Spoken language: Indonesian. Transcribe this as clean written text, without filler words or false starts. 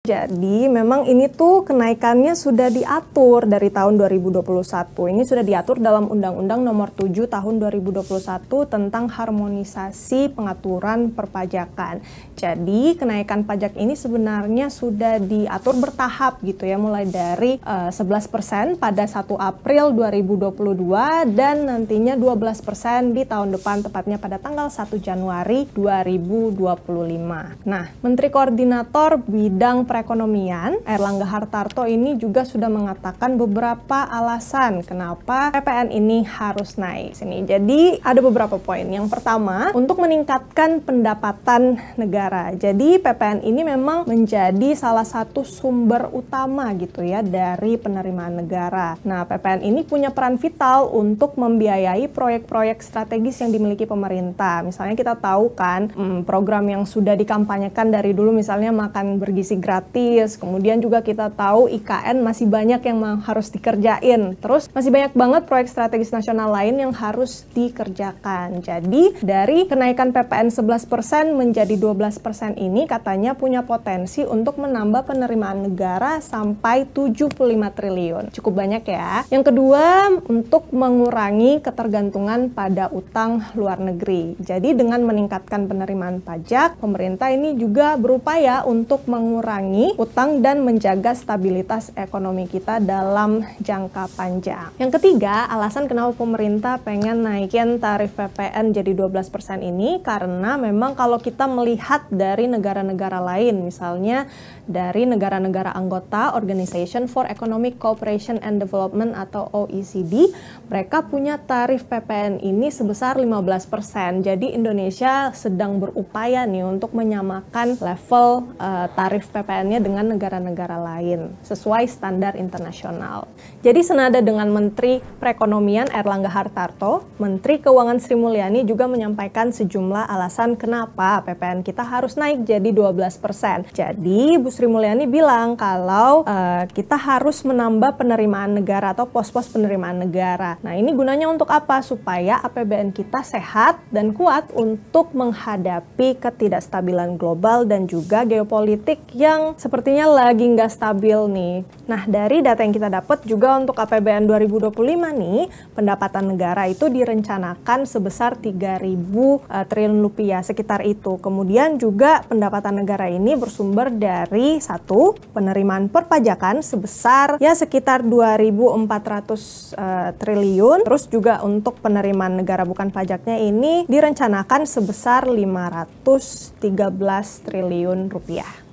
Jadi memang ini tuh kenaikannya sudah diatur dari tahun 2021. Ini sudah diatur dalam Undang-Undang Nomor 7 Tahun 2021 tentang harmonisasi pengaturan perpajakan. Jadi kenaikan pajak ini sebenarnya sudah diatur bertahap gitu ya, mulai dari 11% pada 1 April 2022 dan nantinya 12% di tahun depan, tepatnya pada tanggal 1 Januari 2025. Nah, Menteri Koordinator Bidang Perekonomian Airlangga Hartarto ini juga sudah mengatakan beberapa alasan kenapa PPN ini harus naik. Jadi ada beberapa poin. Yang pertama, untuk meningkatkan pendapatan negara. Jadi PPN ini memang menjadi salah satu sumber utama gitu ya dari penerimaan negara. Nah, PPN ini punya peran vital untuk membiayai proyek-proyek strategis yang dimiliki pemerintah. Misalnya kita tahu kan program yang sudah dikampanyekan dari dulu, misalnya makan bergizi gratis, kemudian juga kita tahu IKN masih banyak yang harus dikerjain, terus masih banyak banget proyek strategis nasional lain yang harus dikerjakan. Jadi dari kenaikan PPN 11% menjadi 12% ini katanya punya potensi untuk menambah penerimaan negara sampai 75 triliun. Cukup banyak ya. Yang kedua, untuk mengurangi ketergantungan pada utang luar negeri. Jadi dengan meningkatkan penerimaan pajak, pemerintah ini juga berupaya untuk mengurangi utang dan menjaga stabilitas ekonomi kita dalam jangka panjang. Yang ketiga, alasan kenapa pemerintah pengen naikin tarif PPN jadi 12% ini karena memang kalau kita melihat dari negara-negara lain, misalnya dari negara-negara anggota Organization for Economic Cooperation and Development atau OECD, mereka punya tarif PPN ini sebesar 15%. Jadi Indonesia sedang berupaya nih untuk menyamakan level tarif PPN-nya dengan negara-negara lain sesuai standar internasional. Jadi senada dengan Menteri Perekonomian Airlangga Hartarto, Menteri Keuangan Sri Mulyani juga menyampaikan sejumlah alasan kenapa PPN kita harus naik jadi 12%. Jadi Bu Sri Mulyani bilang kalau kita harus menambah penerimaan negara atau pos-pos penerimaan negara. Nah, ini gunanya untuk apa? Supaya APBN kita sehat dan kuat untuk menghadapi ketidakstabilan global dan juga geopolitik yang sepertinya lagi nggak stabil nih. Nah, dari data yang kita dapat juga untuk APBN 2025 nih, pendapatan negara itu direncanakan sebesar 3.000 triliun rupiah, sekitar itu. Kemudian juga pendapatan negara ini bersumber dari satu, penerimaan perpajakan sebesar ya sekitar 2.400 triliun. Terus juga untuk penerimaan negara bukan pajaknya ini direncanakan sebesar 513 triliun rupiah.